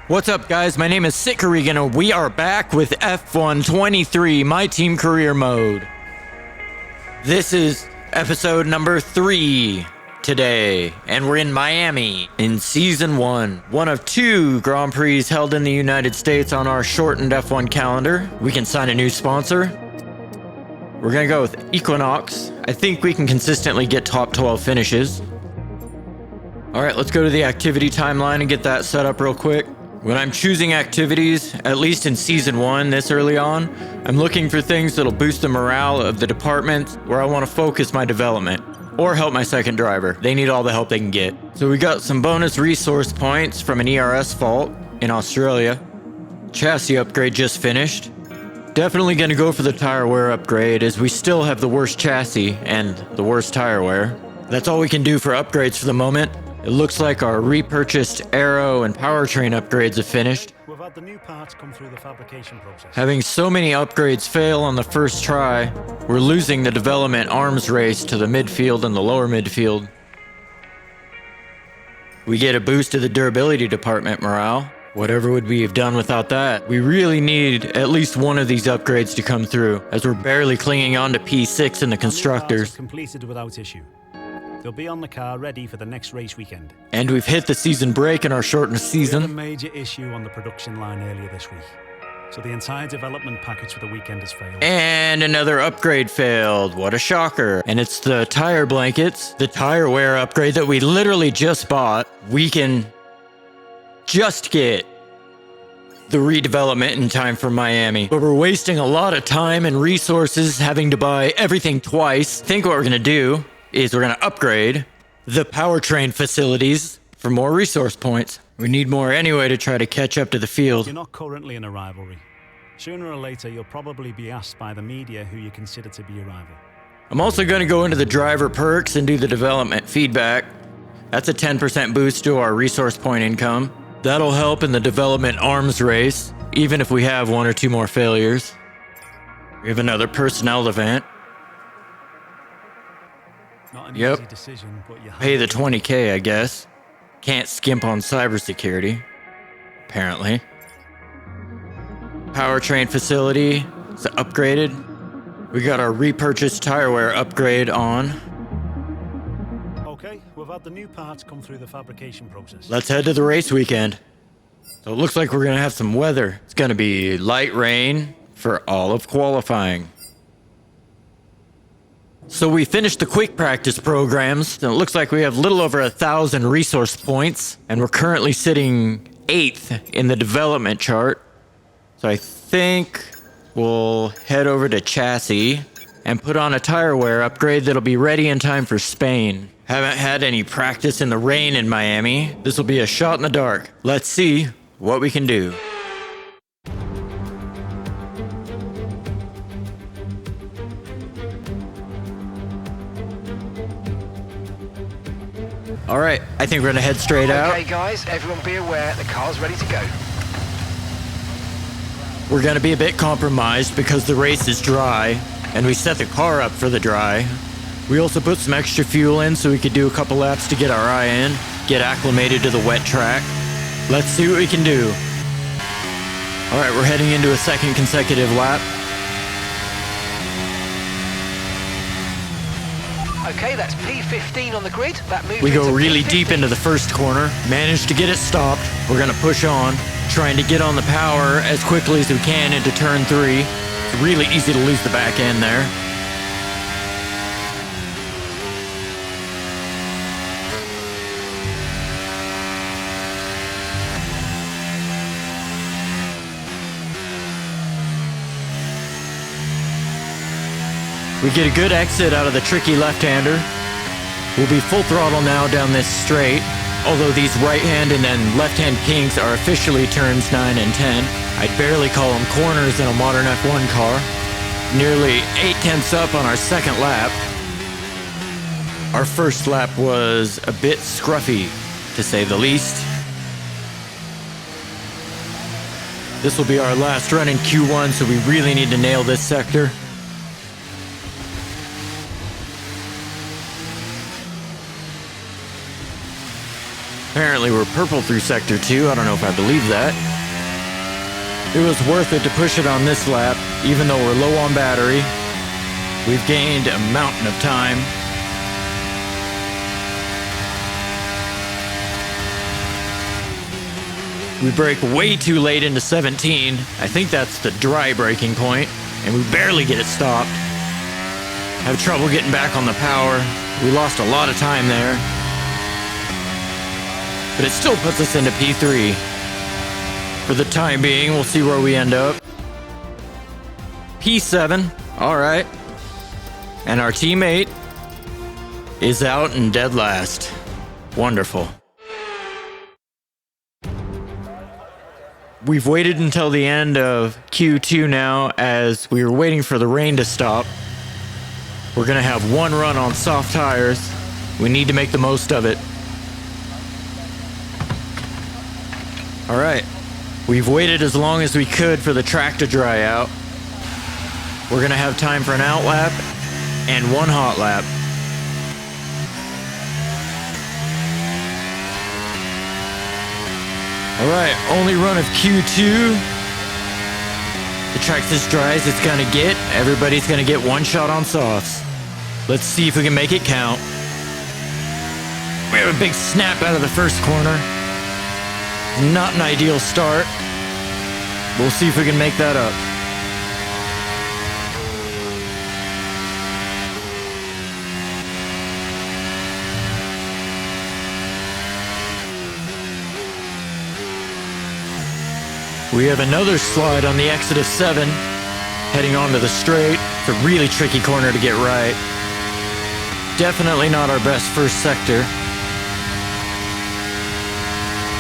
What's up, guys? My name is Sikarigan, and we are back with F1 23, My Team Career Mode. This is episode number 3 today, and we're in Miami in Season 1. One of 2 Grand Prix held in the United States on our shortened F1 calendar. We can sign a new sponsor. We're gonna go with Equinox. I think we can consistently get top 12 finishes. Alright, let's go to the activity timeline and get that set up real quick. When I'm choosing activities, at least in Season 1 this early on, I'm looking for things that'll boost the morale of the department where I want to focus my development, or help my second driver. They need all the help they can get. So we got some bonus resource points from an ERS fault in Australia. Chassis upgrade just finished. Definitely going to go for the tire wear upgrade, as we still have the worst chassis and the worst tire wear. That's all we can do for upgrades for the moment. It looks like our repurchased aero and powertrain upgrades have finished. We've had the new parts come through the fabrication process. Having so many upgrades fail on the first try, we're losing the development arms race to the midfield and the lower midfield. We get a boost to the durability department morale. Whatever would we have done without that? We really need at least one of these upgrades to come through, as we're barely clinging on to P6 in the constructors. Completed without issue. They'll be on the car ready for the next race weekend. And we've hit the season break in our shortened We had a season. major issue on the production line earlier this week, so the entire development package for the weekend has failed. And another upgrade failed. What a shocker. And it's the tire blankets, the tire wear upgrade that we literally just bought. We can just get the redevelopment in time for Miami. But we're wasting a lot of time and resources having to buy everything twice. I think what we're going to do is we're going to upgrade the powertrain facilities for more resource points. We need more anyway to try to catch up to the field. You're not currently in a rivalry. Sooner or later, you'll probably be asked by the media who you consider to be your rival. I'm also going to go into the driver perks and do the development feedback. That's a 10% boost to our resource point income. That'll help in the development arms race, even if we have 1 or 2 more failures. We have another personnel event. Not an Yep. easy decision, but you have Pay the to. 20K, I guess. Can't skimp on cybersecurity, apparently. Powertrain facility is upgraded. We got our repurchased tire wear upgrade on. Okay, we've had the new parts come through the fabrication process. Let's head to the race weekend. So it looks like we're gonna have some weather. It's gonna be light rain for all of qualifying. So we finished the quick practice programs, and it looks like we have a little over 1,000 resource points, and we're currently sitting 8th in the development chart. So I think we'll head over to chassis and put on a tire wear upgrade that'll be ready in time for Spain. Haven't had any practice in the rain in Miami. This will be a shot in the dark. Let's see what we can do. All right, I think we're gonna head straight out. Okay, guys, everyone be aware the car's ready to go. We're gonna be a bit compromised because the race is dry, and we set the car up for the dry. We also put some extra fuel in so we could do a couple laps to get our eye in, get acclimated to the wet track. Let's see what we can do. All right, we're heading into a second consecutive lap. Okay, that's P15 on the grid. That moves We go into really P15. deep into the first corner, managed to get it stopped. We're gonna push on, trying to get on the power as quickly as we can into turn 3. It's really easy to lose the back end there. We get a good exit out of the tricky left-hander. We'll be full throttle now down this straight, although these right-hand and then left-hand kinks are officially turns 9 and 10. I'd barely call them corners in a modern F1 car. Nearly 8/10 up on our second lap. Our first lap was a bit scruffy, to say the least. This will be our last run in Q1, so we really need to nail this sector. Apparently we're purple through Sector 2. I don't know if I believe that. It was worth it to push it on this lap, even though we're low on battery. We've gained a mountain of time. We brake way too late into 17. I think that's the dry braking point, and we barely get it stopped. Have trouble getting back on the power. We lost a lot of time there. But it still puts us into P3. For the time being, we'll see where we end up. P7, all right. And our teammate is out in dead last. Wonderful. We've waited until the end of Q2 now as we were waiting for the rain to stop. We're gonna have one run on soft tires. We need to make the most of it. All right, we've waited as long as we could for the track to dry out. We're gonna have time for an out lap and one hot lap. All right, only run of Q2. The track's as dry as it's gonna get. Everybody's gonna get one shot on softs. Let's see if we can make it count. We have a big snap out of the first corner. Not an ideal start. We'll see if we can make that up. We have another slide on the exit of 7, heading onto the straight. It's a really tricky corner to get right. Definitely not our best first sector.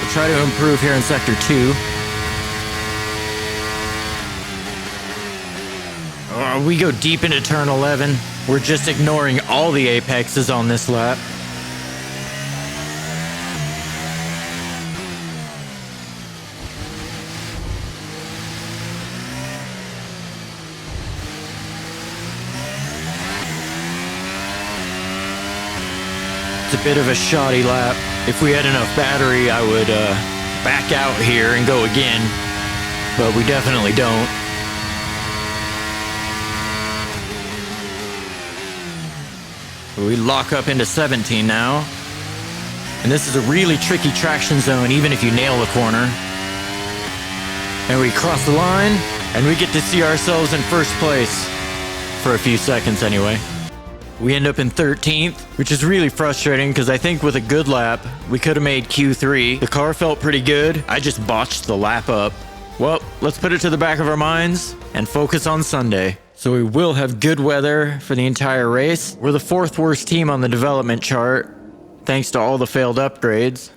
We'll try to improve here in Sector 2. We go deep into turn 11. We're just ignoring all the apexes on this lap. It's a bit of a shoddy lap. If we had enough battery, I would back out here and go again, but we definitely don't. We lock up into 17 now. And this is a really tricky traction zone, even if you nail the corner. And we cross the line, and we get to see ourselves in first place. For a few seconds, anyway. We end up in 13th, which is really frustrating because I think with a good lap, we could have made Q3. The car felt pretty good. I just botched the lap up. Well, let's put it to the back of our minds and focus on Sunday. So we will have good weather for the entire race. We're the 4th worst team on the development chart, thanks to all the failed upgrades.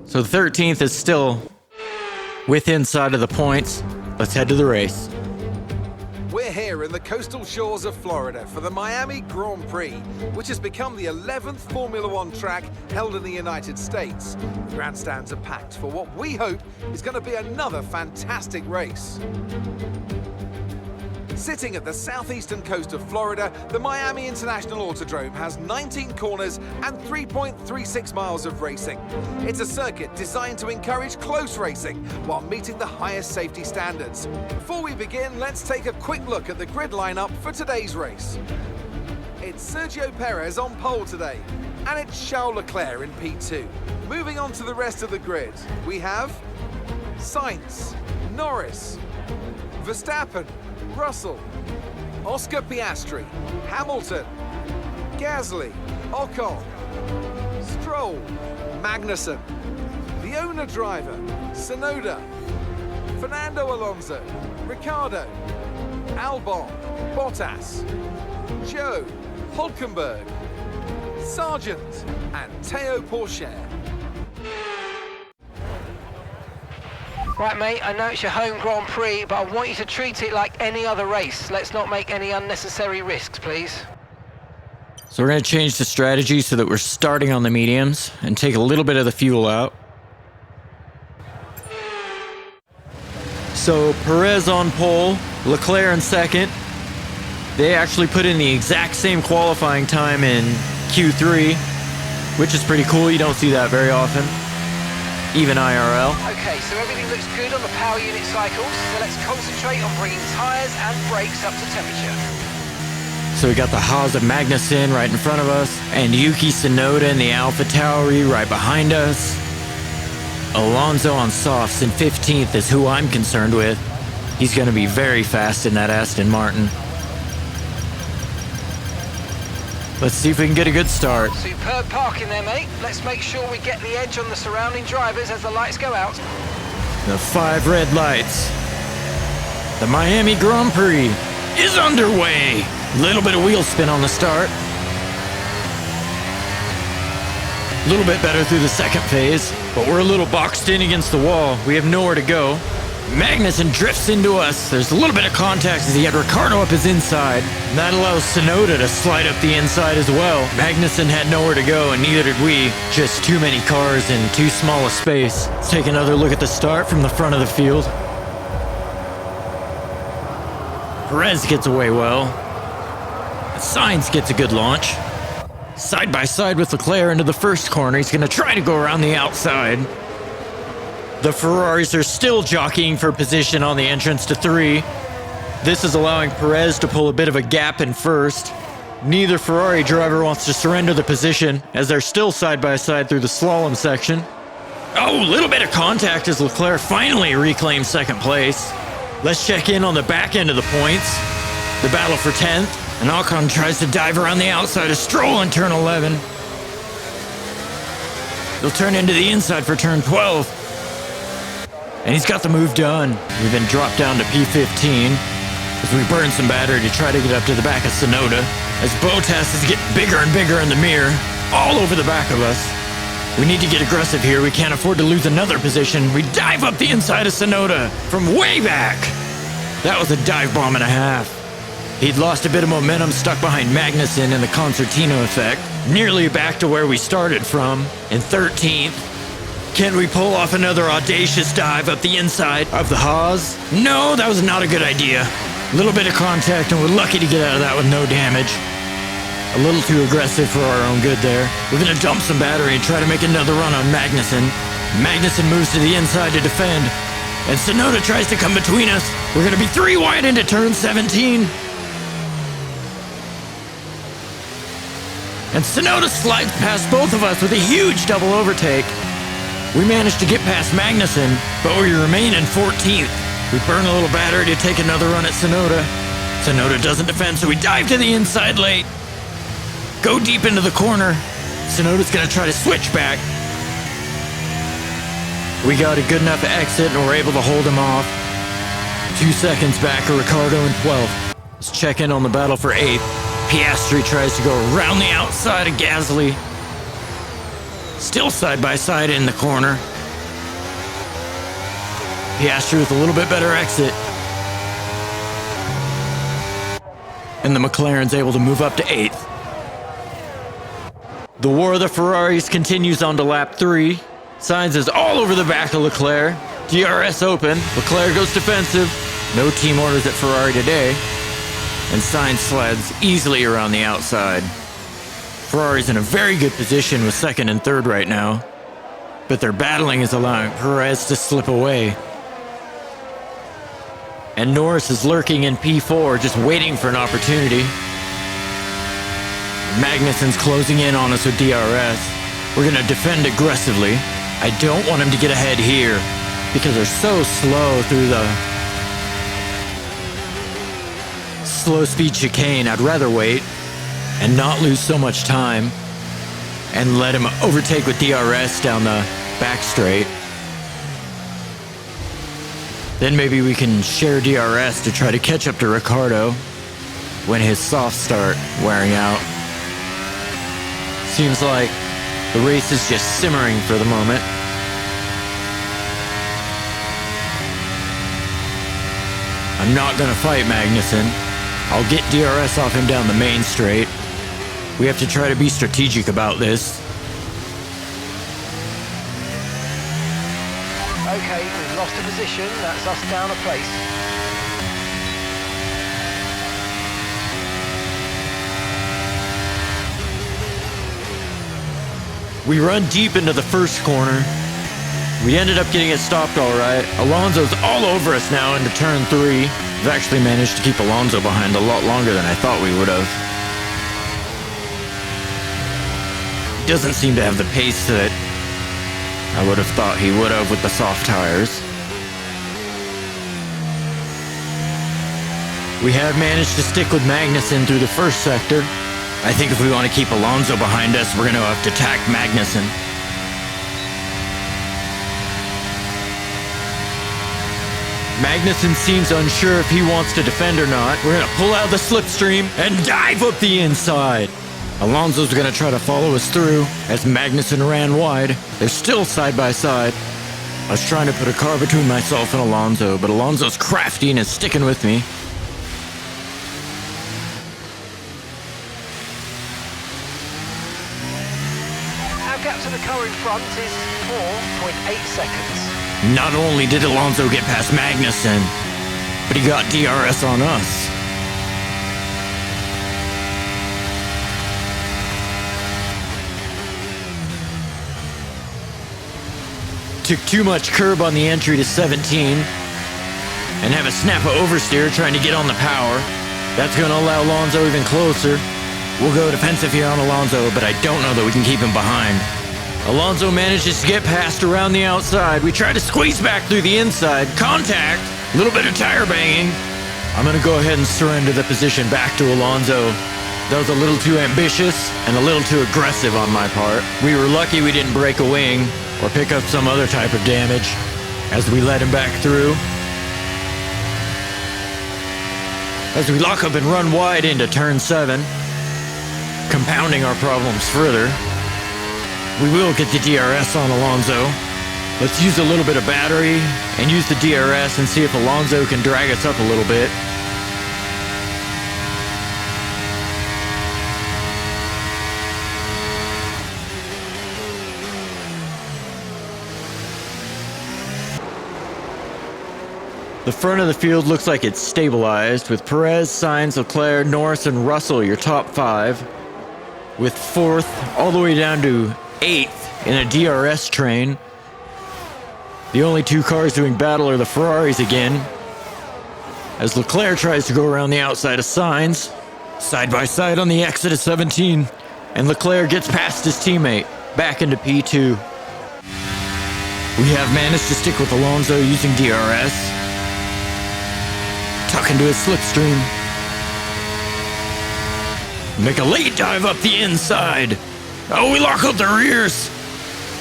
So 13th is still within sight of the points. Let's head to the race. We're here in the coastal shores of Florida for the Miami Grand Prix, which has become the 11th Formula One track held in the United States. The grandstands are packed for what we hope is going to be another fantastic race. Sitting at the southeastern coast of Florida, the Miami International Autodrome has 19 corners and 3.36 miles of racing. It's a circuit designed to encourage close racing while meeting the highest safety standards. Before we begin, let's take a quick look at the grid lineup for today's race. It's Sergio Perez on pole today, and it's Charles Leclerc in P2. Moving on to the rest of the grid, we have Sainz, Norris, Verstappen, Russell, Oscar Piastri, Hamilton, Gasly, Ocon, Stroll, Magnussen, the owner driver, Tsunoda, Fernando Alonso, Ricciardo, Albon, Bottas, Joe, Hulkenberg, Sargent, and Théo Pourchaire. Right, mate, I know it's your home Grand Prix, but I want you to treat it like any other race. Let's not make any unnecessary risks, please. So we're going to change the strategy so that we're starting on the mediums and take a little bit of the fuel out. So Perez on pole, Leclerc in second. They actually put in the exact same qualifying time in Q3. which is pretty cool. You don't see that very often, even IRL. Okay, so everything looks good on the power unit cycles, so let's concentrate on bringing tyres and brakes up to temperature. So we got the Haas of Magnussen right in front of us, and Yuki Tsunoda in the Alpha Tauri right behind us. Alonso on softs in 15th is who I'm concerned with. He's going to be very fast in that Aston Martin. Let's see if we can get a good start. Superb parking there, mate. Let's make sure we get the edge on the surrounding drivers as the lights go out. The 5 red lights. The Miami Grand Prix is underway. Little bit of wheel spin on the start. A little bit better through the second phase, but we're a little boxed in against the wall. We have nowhere to go. Magnussen drifts into us. There's a little bit of contact as he had Ricciardo up his inside. That allows Tsunoda to slide up the inside as well. Magnussen had nowhere to go, and neither did we. Just too many cars in too small a space. Let's take another look at the start from the front of the field. Perez gets away well. Sainz gets a good launch. Side by side with Leclerc into the first corner. He's going to try to go around the outside. The Ferraris are still jockeying for position on the entrance to 3. This is allowing Perez to pull a bit of a gap in first. Neither Ferrari driver wants to surrender the position as they're still side by side through the slalom section. Oh, a little bit of contact as Leclerc finally reclaims second place. Let's check in on the back end of the points. The battle for 10th. And Ocon tries to dive around the outside of Stroll on turn 11. He'll turn into the inside for turn 12. And he's got the move done. We've been dropped down to P15 as we burn some battery to try to get up to the back of Tsunoda. As Bottas is getting bigger and bigger in the mirror, all over the back of us. We need to get aggressive here. We can't afford to lose another position. We dive up the inside of Tsunoda from way back. That was a dive bomb and a half. He'd lost a bit of momentum, stuck behind Magnussen and the concertina effect. Nearly back to where we started from, in 13th. Can we pull off another audacious dive up the inside of the Haas? No, that was not a good idea. A little bit of contact and we're lucky to get out of that with no damage. A little too aggressive for our own good there. We're gonna dump some battery and try to make another run on Magnussen. Magnussen moves to the inside to defend. And Tsunoda tries to come between us. We're gonna be 3 wide into turn 17. And Tsunoda slides past both of us with a huge double overtake. We managed to get past Magnussen, but we remain in 14th. We burn a little battery to take another run at Tsunoda. Tsunoda doesn't defend, so we dive to the inside late. Go deep into the corner. Tsunoda's gonna try to switch back. We got a good enough exit and we're able to hold him off. 2 seconds back of Ricciardo in 12th. Let's check in on the battle for 8th. Piastri tries to go around the outside of Gasly. Still side by side in the corner. Piastri with a little bit better exit. And the McLaren's able to move up to 8th. The war of the Ferraris continues on to lap 3. Sainz is all over the back of Leclerc. DRS open. Leclerc goes defensive. No team orders at Ferrari today. And Sainz slides easily around the outside. Ferrari's in a very good position with 2nd and 3rd right now, but their battling is allowing Perez to slip away. And Norris is lurking in P4, just waiting for an opportunity. Magnussen's closing in on us with DRS. We're gonna defend aggressively. I don't want him to get ahead here because they're so slow through the slow speed chicane. I'd rather wait and not lose so much time and let him overtake with DRS down the back straight. Then maybe we can share DRS to try to catch up to Ricciardo when his softs start wearing out. Seems like the race is just simmering for the moment. I'm not gonna fight Magnussen. I'll get DRS off him down the main straight. We have to try to be strategic about this. Okay, we've lost a position. That's us down a place. We run deep into the first corner. We ended up getting it stopped all right. Alonso's all over us now into turn 3. We've actually managed to keep Alonso behind a lot longer than I thought we would have. He doesn't seem to have the pace that I would have thought he would have with the soft tires. We have managed to stick with Magnussen through the first sector. I think if we want to keep Alonso behind us, we're going to have to attack Magnussen. Magnussen seems unsure if he wants to defend or not. We're going to pull out the slipstream and dive up the inside. Alonso's going to try to follow us through as Magnussen ran wide. They're still side by side. I was trying to put a car between myself and Alonso, but Alonso's crafty and is sticking with me. Our gap to the car in front is 4.8 seconds. Not only did Alonso get past Magnussen, but he got DRS on us. Took too much curb on the entry to 17 and have a snap of oversteer trying to get on the power. That's going to allow Alonso even closer. We'll go defensive here on Alonso, but I don't know that we can keep him behind. Alonso manages to get past around the outside. We try to squeeze back through the inside. Contact. A little bit of tire banging. I'm going to go ahead and surrender the position back to Alonso. That was a little too ambitious and a little too aggressive on my part. We were lucky we didn't break a wing or pick up some other type of damage as we let him back through. As we lock up and run wide into turn 7, compounding our problems further. We will get the DRS on Alonso. Let's use a little bit of battery and use the DRS and see if Alonso can drag us up a little bit. The front of the field looks like it's stabilized with Perez, Sainz, Leclerc, Norris, and Russell your top 5, with 4th all the way down to 8th in a DRS train. The only 2 cars doing battle are the Ferraris again, as Leclerc tries to go around the outside of Sainz, side by side on the exit of 17, and Leclerc gets past his teammate, back into P2. We have managed to stick with Alonso using DRS, tuck into his slipstream, make a late dive up the inside. Oh, we lock up the rears.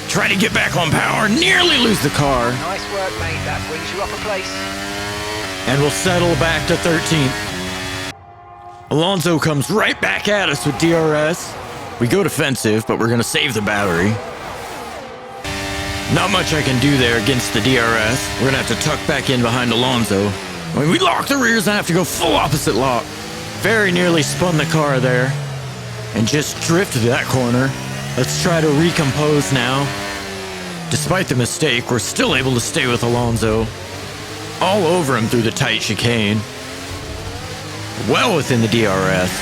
Try to get back on power, nearly lose the car. Nice work, mate. That brings you up a place. And we'll settle back to 13th. Alonso comes right back at us with DRS. We go defensive, but we're going to save the battery. Not much I can do there against the DRS. We're going to have to tuck back in behind Alonso. When we lock the rears, I have to go full opposite lock. Very nearly spun the car there and just drifted that corner. Let's try to recompose now. Despite the mistake, we're still able to stay with Alonso. All over him through the tight chicane. Well within the DRS.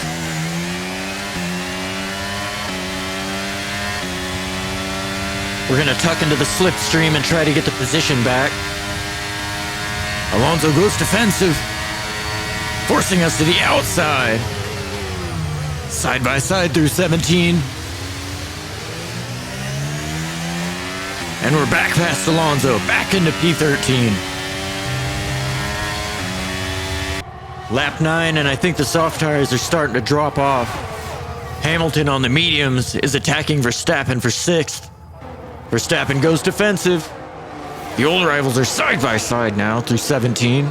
We're going to tuck into the slipstream and try to get the position back. Alonso goes defensive, forcing us to the outside. Side by side through 17. And we're back past Alonso, back into P13. Lap 9, and I think the soft tires are starting to drop off. Hamilton on the mediums is attacking Verstappen for 6th. Verstappen goes defensive. The old rivals are side by side now through 17.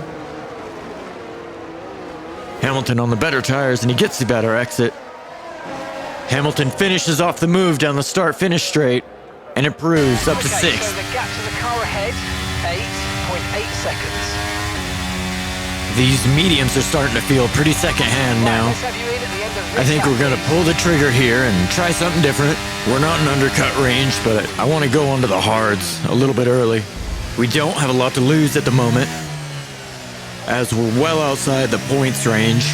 Hamilton on the better tires, and he gets the better exit. Hamilton finishes off the move down the start-finish straight and improves up to 6th. So the gap to the car ahead, 8.8 seconds. These mediums are starting to feel pretty secondhand now. Let's have you in at the end of this I think we're going to pull the trigger here and try something different. We're not in undercut range, but I want to go onto the hards a little bit early. We don't have a lot to lose at the moment, as we're well outside the points range,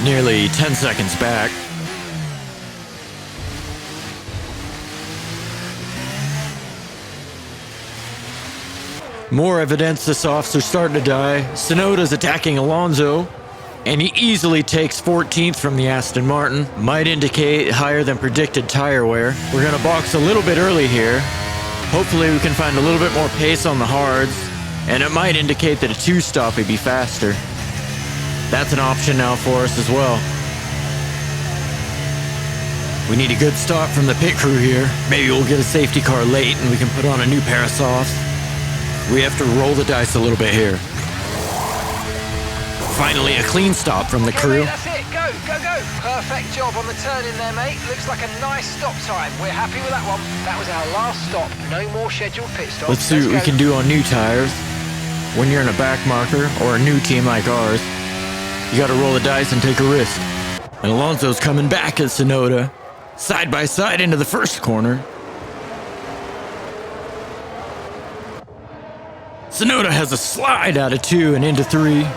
nearly 10 seconds back. More evidence the softs are starting to die. Tsunoda's attacking Alonso, and he easily takes 14th from the Aston Martin. Might indicate higher than predicted tire wear. We're gonna box a little bit early here. Hopefully we can find a little bit more pace on the hards, and it might indicate that a two-stop would be faster. That's an option now for us as well. We need a good stop from the pit crew here. Maybe we'll get a safety car late and we can put on a new pair of softs. We have to roll the dice a little bit here. Finally, a clean stop from the crew. Mate, that's it. Go, go, go. Perfect job on the turn in there, mate. Looks like a nice stop time. We're happy with that one. That was our last stop. No more scheduled pit stops. Let's see what we can do on new tires. When you're in a back marker or a new team like ours, you gotta roll the dice and take a risk. And Alonso's coming back at Tsunoda. Side by side into the first corner. Tsunoda has a slide out of 2 and into 3.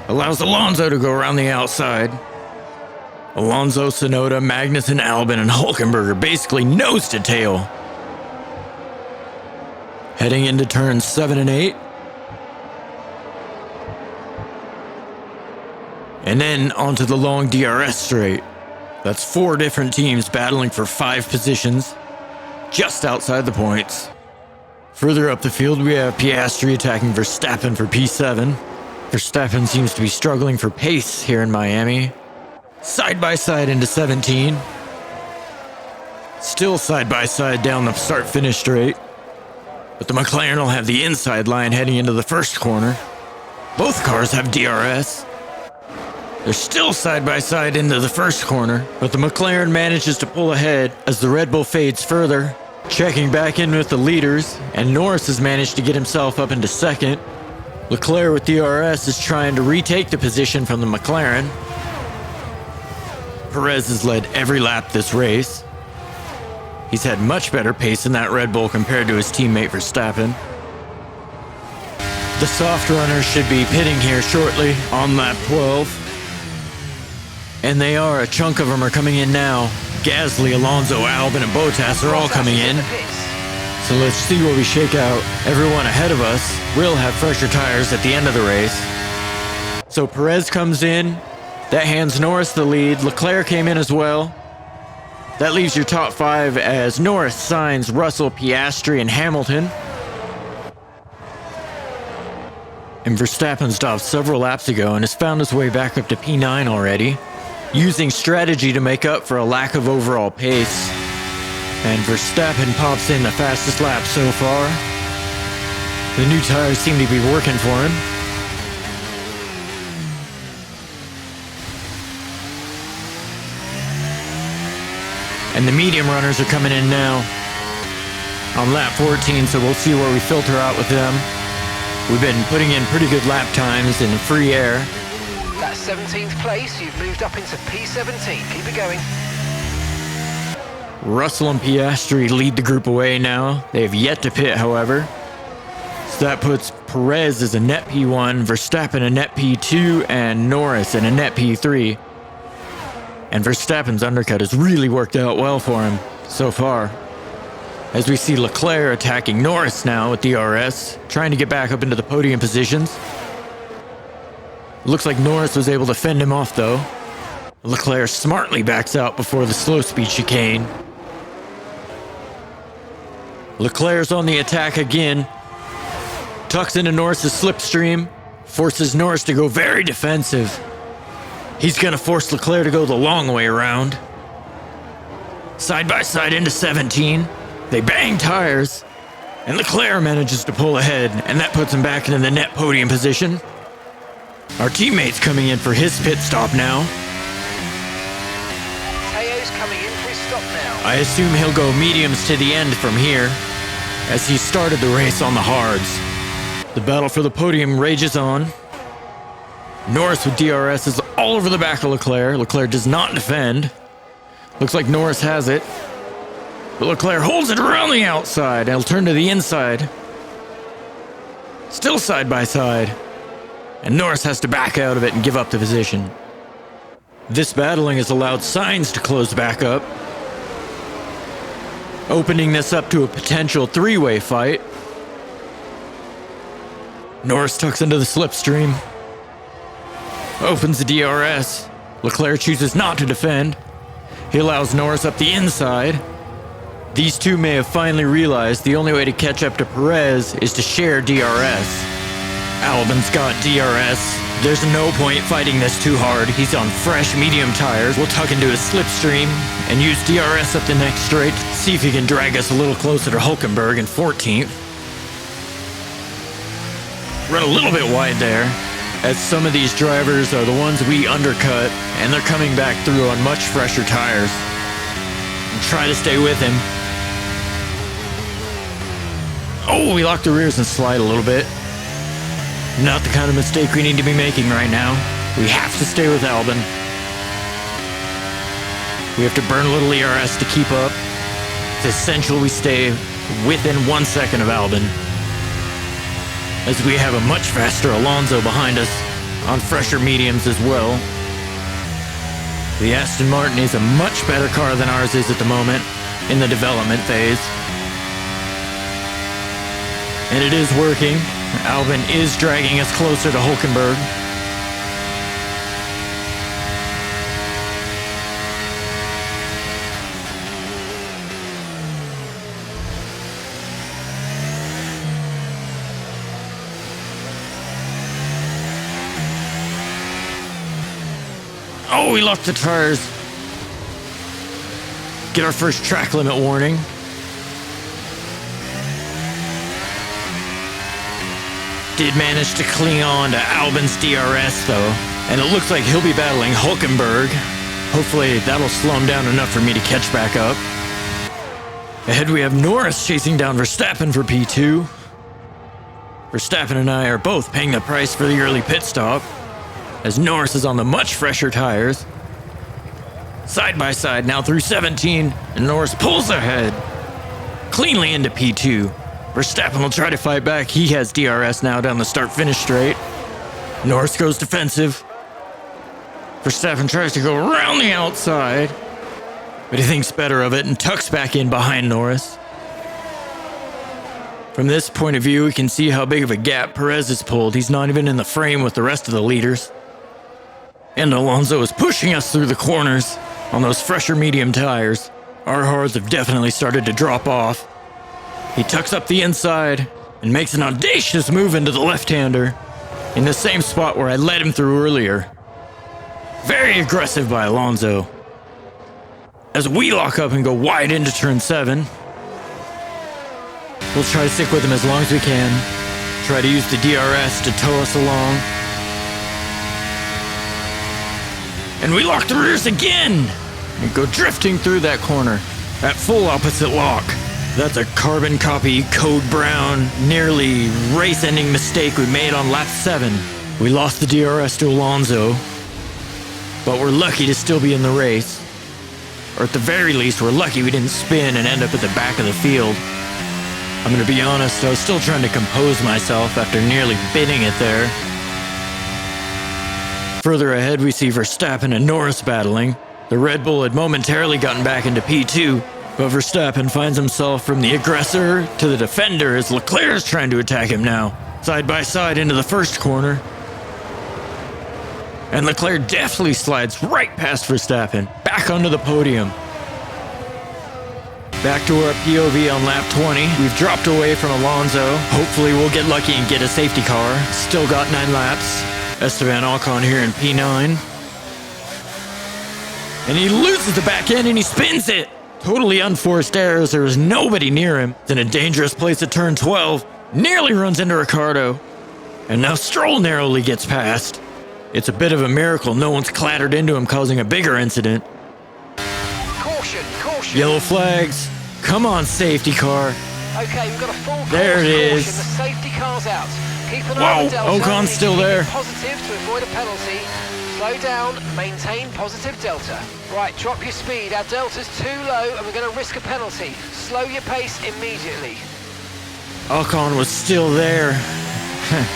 Allows Alonso to go around the outside. Alonso, Tsunoda, Magnussen, Albon, and Hülkenberg basically nose to tail. Heading into turns 7 and 8. And then onto the long DRS straight. That's 4 different teams battling for 5 positions, just outside the points. Further up the field, we have Piastri attacking Verstappen for P7. Verstappen seems to be struggling for pace here in Miami. Side by side into 17. Still side by side down the start-finish straight. But the McLaren will have the inside line heading into the first corner. Both cars have DRS. They're still side by side into the first corner, but the McLaren manages to pull ahead as the Red Bull fades further, checking back in with the leaders, and Norris has managed to get himself up into second. Leclerc with DRS is trying to retake the position from the McLaren. Perez has led every lap this race. He's had much better pace in that Red Bull compared to his teammate Verstappen. The soft runners should be pitting here shortly on lap 12. And they are. A chunk of them are coming in now. Gasly, Alonso, Albon, and Bottas are all coming in. So let's see where we shake out. Everyone ahead of us will have fresher tires at the end of the race. So Perez comes in. That hands Norris the lead. Leclerc came in as well. That leaves your top 5 as Norris, Sainz, Russell, Piastri, and Hamilton. And Verstappen stopped several laps ago and has found his way back up to P9 already, using strategy to make up for a lack of overall pace. And Verstappen pops in the fastest lap so far. The new tires seem to be working for him. And the medium runners are coming in now on lap 14, so we'll see where we filter out with them. We've been putting in pretty good lap times in free air. That's 17th place. You've moved up into P17. Keep it going. Russell and Piastri lead the group away now. They have yet to pit, however. So that puts Perez as a net P1, Verstappen a net P2, and Norris in a net P3. And Verstappen's undercut has really worked out well for him so far. As we see Leclerc attacking Norris now with DRS, trying to get back up into the podium positions. Looks like Norris was able to fend him off though. Leclerc smartly backs out before the slow speed chicane. Leclerc's on the attack again. Tucks into Norris's slipstream, forces Norris to go very defensive. He's gonna force Leclerc to go the long way around. Side by side into 17. They bang tires, and Leclerc manages to pull ahead, and that puts him back into the net podium position. Our teammate's coming in for his pit stop now. Teo's coming in for his stop now. I assume he'll go mediums to the end from here, as he started the race on the hards. The battle for the podium rages on. Norris with DRS is all over the back of Leclerc. Leclerc does not defend. Looks like Norris has it. But Leclerc holds it around the outside and he'll turn to the inside. Still side by side. And Norris has to back out of it and give up the position. This battling has allowed Sainz to close back up, opening this up to a potential 3-way fight. Norris tucks into the slipstream. Opens the DRS. Leclerc chooses not to defend. He allows Norris up the inside. These two may have finally realized the only way to catch up to Perez is to share DRS. Albon's got DRS. There's no point fighting this too hard. He's on fresh medium tires. We'll tuck into his slipstream and use DRS up the next straight. See if he can drag us a little closer to Hulkenberg in 14th. Run a little bit wide there, as some of these drivers are the ones we undercut, and they're coming back through on much fresher tires. And try to stay with him. Oh, we lock the rears and slide a little bit. Not the kind of mistake we need to be making right now. We have to stay with Albon. We have to burn a little ERS to keep up. It's essential we stay within 1 second of Albon, as we have a much faster Alonso behind us on fresher mediums as well. The Aston Martin is a much better car than ours is at the moment in the development phase. And it is working. Albon is dragging us closer to Hulkenberg. Oh, we locked the tires. Get our first track limit warning. Did manage to cling on to Albon's DRS though, and it looks like he'll be battling Hulkenberg. Hopefully that'll slow him down enough for me to catch back up. Ahead we have Norris chasing down Verstappen for P2. Verstappen and I are both paying the price for the early pit stop, as Norris is on the much fresher tires. Side by side now through 17, and Norris pulls ahead cleanly into P2. Verstappen will try to fight back. He has DRS now down the start-finish straight. Norris goes defensive. Verstappen tries to go around the outside, but he thinks better of it and tucks back in behind Norris. From this point of view, we can see how big of a gap Perez has pulled. He's not even in the frame with the rest of the leaders. And Alonso is pushing us through the corners on those fresher medium tires. Our hards have definitely started to drop off. He tucks up the inside and makes an audacious move into the left-hander in the same spot where I led him through earlier. Very aggressive by Alonso. As we lock up and go wide into turn 7, we'll try to stick with him as long as we can. Try to use the DRS to tow us along. And we lock the rears again and go drifting through that corner at full opposite lock. That's a carbon copy, code brown, nearly race-ending mistake we made on lap 7. We lost the DRS to Alonso, but we're lucky to still be in the race. Or at the very least, we're lucky we didn't spin and end up at the back of the field. I'm gonna be honest, I was still trying to compose myself after nearly bidding it there. Further ahead, we see Verstappen and Norris battling. The Red Bull had momentarily gotten back into P2, but Verstappen finds himself from the aggressor to the defender as Leclerc is trying to attack him now. Side by side into the first corner. And Leclerc deftly slides right past Verstappen, back onto the podium. Back to our POV on lap 20. We've dropped away from Alonso. Hopefully we'll get lucky and get a safety car. Still got 9 laps. Esteban Ocon here in P9. And he loses the back end and he spins it. Totally unforced errors. There was nobody near him. It's in a dangerous place at turn 12. Nearly runs into Ricciardo. And now Stroll narrowly gets past. It's a bit of a miracle no one's clattered into him, causing a bigger incident. Caution, caution. Yellow flags. Come on, safety car. Okay, we've got a full There it is. caution. The safety car's out. Keep an eye on the delta. Whoa, Ocon's still there. Positive to avoid a penalty. Slow down, maintain positive delta. Right, drop your speed. Our delta's too low and we're going to risk a penalty. Slow your pace immediately. Ocon was still there.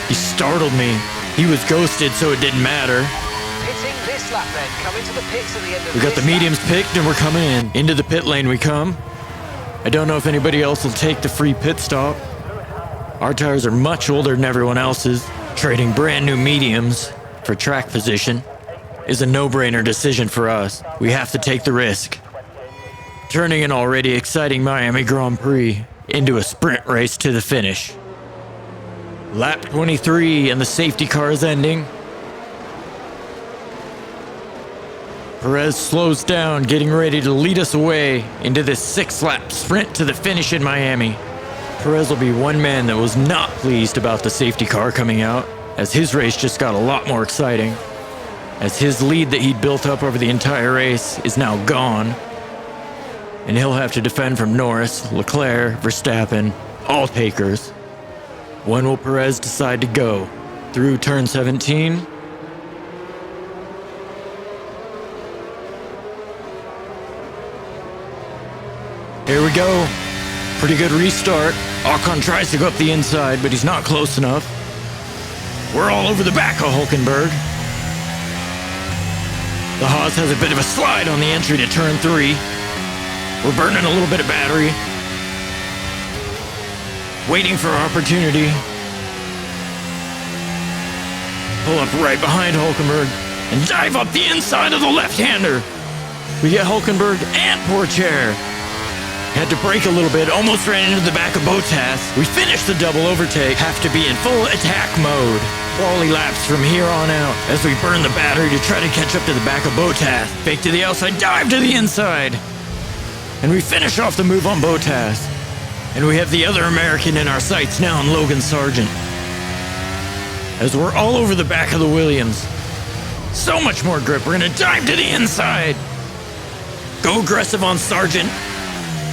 He startled me. He was ghosted, so it didn't matter. Pitting this lap then. Coming to the pits at the end of We got this the mediums lap. picked and we're coming in. Into the pit lane we come. I don't know if anybody else will take the free pit stop. Our tires are much older than everyone else's. Trading brand new mediums for track position is a no-brainer decision for us. We have to take the risk. Turning an already exciting Miami Grand Prix into a sprint race to the finish. Lap 23 and the safety car is ending. Perez slows down, getting ready to lead us away into this 6-lap sprint to the finish in Miami. Perez will be one man that was not pleased about the safety car coming out, as his race just got a lot more exciting, as his lead that he'd built up over the entire race is now gone, and he'll have to defend from Norris, Leclerc, Verstappen, all takers. When will Perez decide to go? Through turn 17? Here we go. Pretty good restart. Ocon tries to go up the inside, but he's not close enough. We're all over the back of Hulkenberg. The Haas has a bit of a slide on the entry to turn 3. We're burning a little bit of battery. Waiting for our opportunity. Pull up right behind Hulkenberg and dive up the inside of the left-hander. We get Hulkenberg and Pourchaire. Had to brake a little bit, almost ran into the back of Bottas. We finished the double overtake, have to be in full attack mode. Quality laps from here on out as we burn the battery to try to catch up to the back of Bottas. Fake to the outside, dive to the inside. And we finish off the move on Bottas. And we have the other American in our sights now in Logan Sargent. As we're all over the back of the Williams. So much more grip, we're gonna dive to the inside. Go aggressive on Sargent.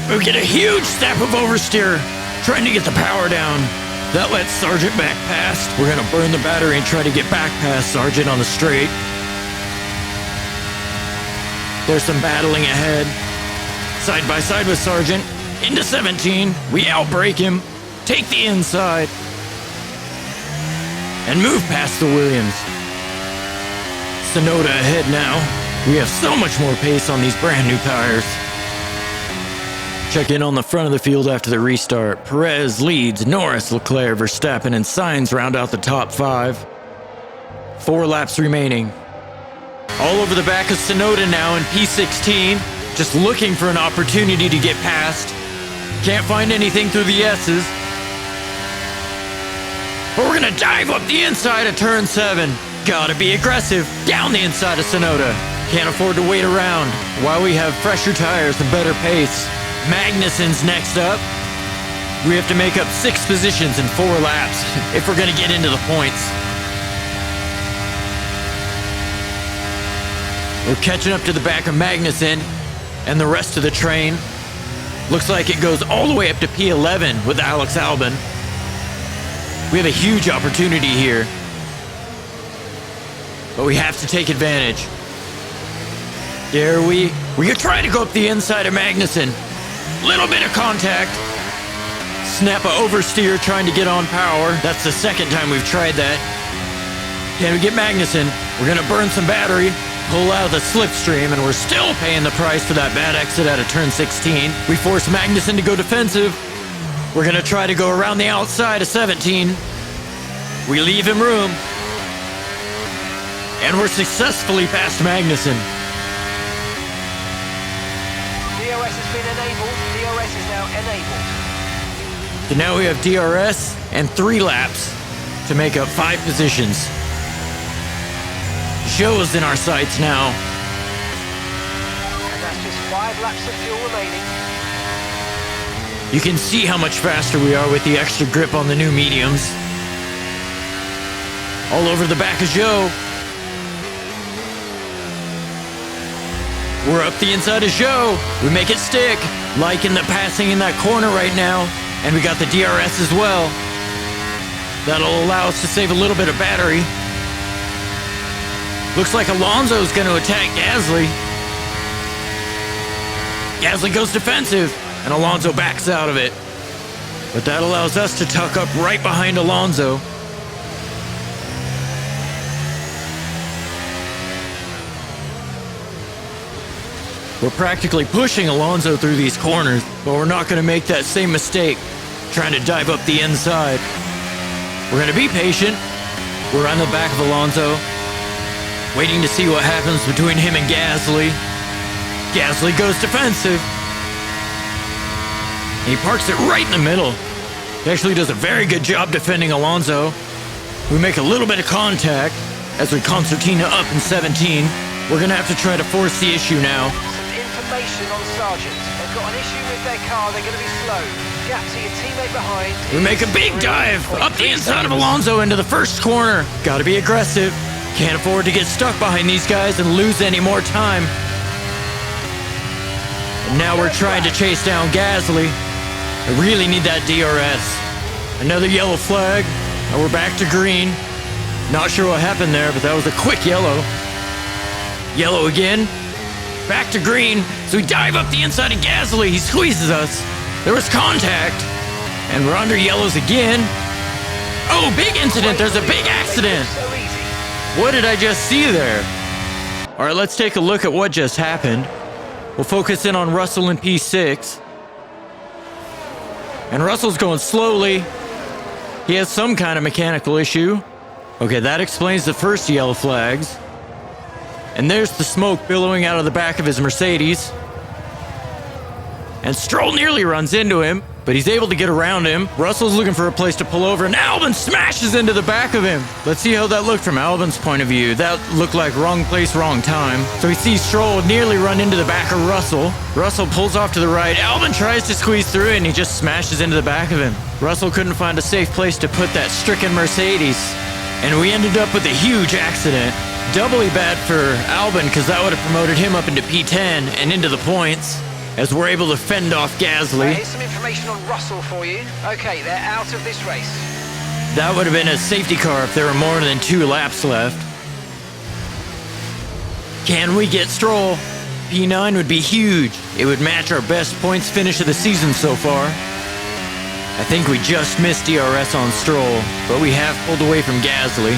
We get a huge step of oversteer, trying to get the power down. That lets Sargent back past. We're gonna burn the battery and try to get back past Sargent on the straight. There's some battling ahead. Side by side with Sargent. Into 17. We outbrake him. Take the inside. And move past the Williams. Tsunoda ahead now. We have so much more pace on these brand new tires. Check in on the front of the field after the restart. Perez leads, Norris, Leclerc, Verstappen, and Sainz round out the top 5. 4 laps remaining. All over the back of Tsunoda now in P16, just looking for an opportunity to get past. Can't find anything through the S's. But we're gonna dive up the inside of turn 7. Gotta be aggressive, down the inside of Tsunoda. Can't afford to wait around while we have fresher tires and better pace. Magnussen's next up. We have to make up 6 positions in 4 laps if we're going to get into the points. We're catching up to the back of Magnussen and the rest of the train. Looks like it goes all the way up to P11 with Alex Albon. We have a huge opportunity here, but we have to take advantage. Dare we? We're going to try to go up the inside of Magnussen. Little bit of contact. Snap a oversteer trying to get on power. That's the second time we've tried that. Can we get Magnussen? We're gonna burn some battery, pull out the slipstream, and we're still paying the price for that bad exit out of turn 16. We force Magnussen to go defensive. We're gonna try to go around the outside of 17. We leave him room. And we're successfully past Magnussen. DRS has been enabled. DRS is now enabled. So now we have DRS and 3 laps to make up 5 positions. Show's in our sights now. And that's just 5 laps of fuel remaining. You can see how much faster we are with the extra grip on the new mediums. All over the back of Joe. We're up the inside of Joe. We make it stick. Liking the passing in that corner right now. And we got the DRS as well. That'll allow us to save a little bit of battery. Looks like Alonso's going to attack Gasly. Gasly goes defensive, and Alonso backs out of it. But that allows us to tuck up right behind Alonso. We're practically pushing Alonso through these corners, but we're not going to make that same mistake. trying to dive up the inside. We're going to be patient. We're on the back of Alonso, waiting to see what happens between him and Gasly. Gasly goes defensive. He parks it right in the middle. He actually does a very good job defending Alonso. We make a little bit of contact as we concertina up in 17. We're going to have to try to force the issue now. Some information on Sargent. They've got an issue with their car. They're going to be slow. Gap to your teammate behind. We make a big dive up the inside of Alonso into the first corner. Got to be aggressive. Can't afford to get stuck behind these guys and lose any more time. And now we're trying to chase down Gasly. I really need that DRS. Another yellow flag. And we're back to green. Not sure what happened there, but that was a quick yellow. Yellow again. Back to green. So we dive up the inside of Gasly. He squeezes us. There was contact. And we're under yellows again. Oh, big incident. There's a big accident. What did I just see there? All right, let's take a look at what just happened. We'll focus in on Russell in P6. And Russell's going slowly. He has some kind of mechanical issue. Okay, that explains the first yellow flags. And there's the smoke billowing out of the back of his Mercedes. And Stroll nearly runs into him, but he's able to get around him. Russell's looking for a place to pull over, and Albon smashes into the back of him. Let's see how that looked from Albon's point of view. That looked like wrong place, wrong time. So he sees Stroll nearly run into the back of Russell. Russell pulls off to the right. Albon tries to squeeze through, and he just smashes into the back of him. Russell couldn't find a safe place to put that stricken Mercedes. And we ended up with a huge accident. Doubly bad for Albon, because that would have promoted him up into P10 and into the points, as we're able to fend off Gasly. Here's some information on Russell for you. Okay, they're out of this race. That would have been a safety car if there were more than 2 laps left. Can we get Stroll? P9 would be huge. It would match our best points finish of the season so far. I think we just missed DRS on Stroll, but we have pulled away from Gasly.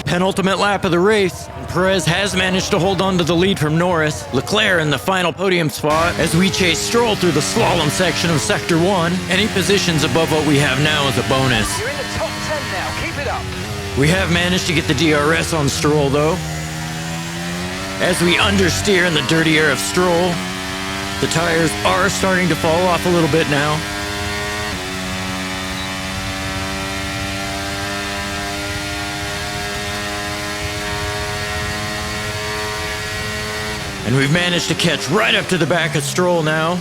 Penultimate lap of the race, and Perez has managed to hold on to the lead from Norris. Leclerc in the final podium spot as we chase Stroll through the slalom section of Sector 1. Any positions above what we have now is a bonus. You're in the top 10 now. Keep it up. We have managed to get the DRS on Stroll, though. As we understeer in the dirty air of Stroll, the tires are starting to fall off a little bit now. And we've managed to catch right up to the back of Stroll now.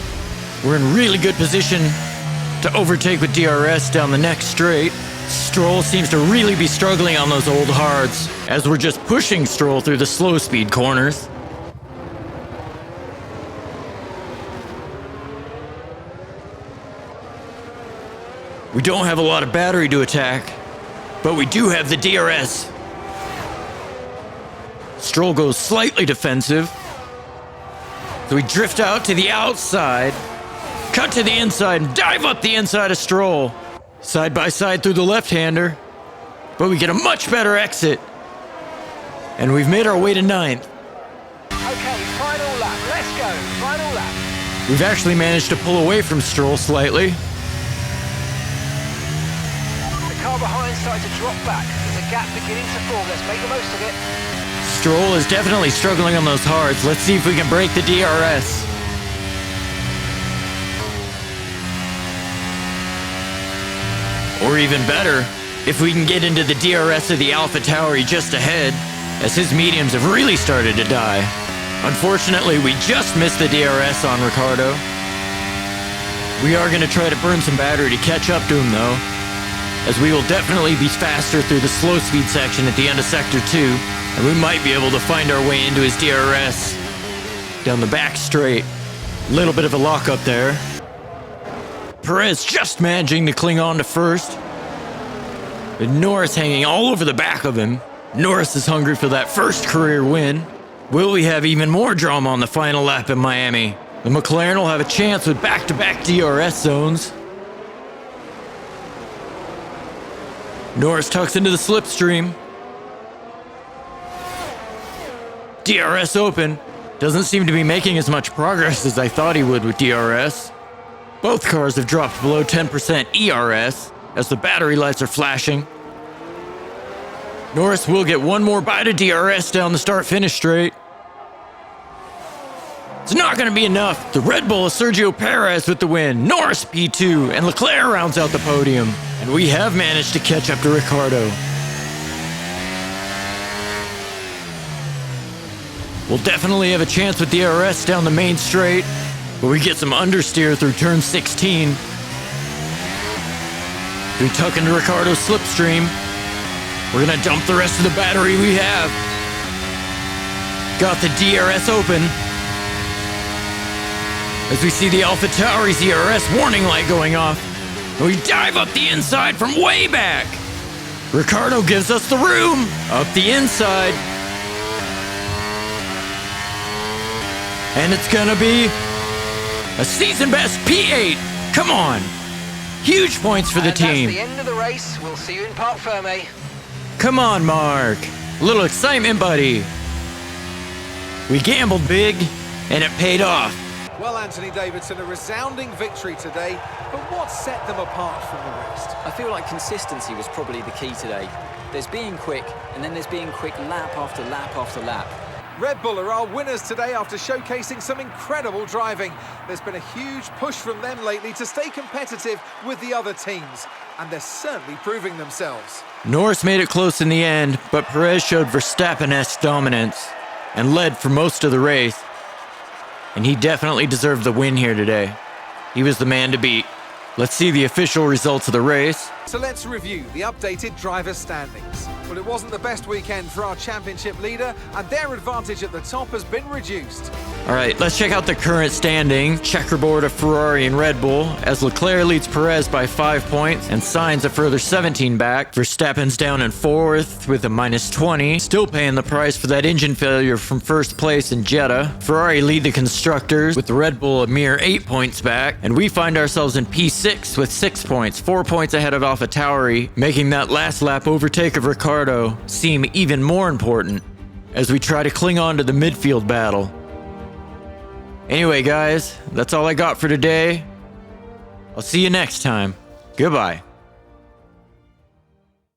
We're in really good position to overtake with DRS down the next straight. Stroll seems to really be struggling on those old hards, as we're just pushing Stroll through the slow speed corners. We don't have a lot of battery to attack, but we do have the DRS. Stroll goes slightly defensive. So we drift out to the outside, cut to the inside, and dive up the inside of Stroll. Side by side through the left-hander, but we get a much better exit. And we've made our way to 9th. Okay, final lap. Let's go. Final lap. We've actually managed to pull away from Stroll slightly. The car behind started to drop back. There's a gap beginning to form. Let's make the most of it. Stroll is definitely struggling on those hards. Let's see if we can break the DRS. Or even better, if we can get into the DRS of the AlphaTauri just ahead, as his mediums have really started to die. Unfortunately, we just missed the DRS on Ricciardo. We are going to try to burn some battery to catch up to him though, as we will definitely be faster through the slow speed section at the end of Sector 2. And we might be able to find our way into his DRS. Down the back straight. Little bit of a lockup there. Perez just managing to cling on to first. But Norris hanging all over the back of him. Norris is hungry for that first career win. Will we have even more drama on the final lap in Miami? The McLaren will have a chance with back-to-back DRS zones. Norris tucks into the slipstream. DRS open. Doesn't seem to be making as much progress as I thought he would with DRS. Both cars have dropped below 10% ERS as the battery lights are flashing. Norris will get one more bite of DRS down the start-finish straight. It's not going to be enough. The Red Bull is Sergio Perez with the win. Norris P2 and Leclerc rounds out the podium. And we have managed to catch up to Ricciardo. We'll definitely have a chance with DRS down the main straight, but we get some understeer through turn 16. We tuck into Ricciardo's slipstream. We're gonna dump the rest of the battery we have. Got the DRS open. As we see the AlphaTauri's DRS warning light going off, and we dive up the inside from way back. Ricciardo gives us the room up the inside. And it's gonna be a season best P8. Come on. Huge points for the team. That's the end of the race. We'll see you in Parc Ferme. Come on, Mark. A little excitement, buddy. We gambled big, and it paid off. Well, Anthony Davidson, a resounding victory today, but what set them apart from the rest? I feel like consistency was probably the key today. There's being quick, and then there's being quick lap after lap after lap. Red Bull are our winners today after showcasing some incredible driving. There's been a huge push from them lately to stay competitive with the other teams, and they're certainly proving themselves. Norris made it close in the end, but Perez showed Verstappen-esque dominance and led for most of the race. And he definitely deserved the win here today. He was the man to beat. Let's see the official results of the race. So let's review the updated driver standings. Well, it wasn't the best weekend for our championship leader, and their advantage at the top has been reduced. All right, let's check out the current standing checkerboard of Ferrari and Red Bull, as Leclerc leads Perez by 5 points and Sainz a further 17 back. Verstappen's down in fourth with a -20, still paying the price for that engine failure from first place in Jeddah. Ferrari lead the constructors with the Red Bull a mere 8 points back, and we find ourselves in P6 with 6 points, 4 points ahead of AlphaTauri, making that last lap overtake of Ricciardo seem even more important as we try to cling on to the midfield battle. Anyway, guys, that's all I got for today. I'll see you next time. Goodbye.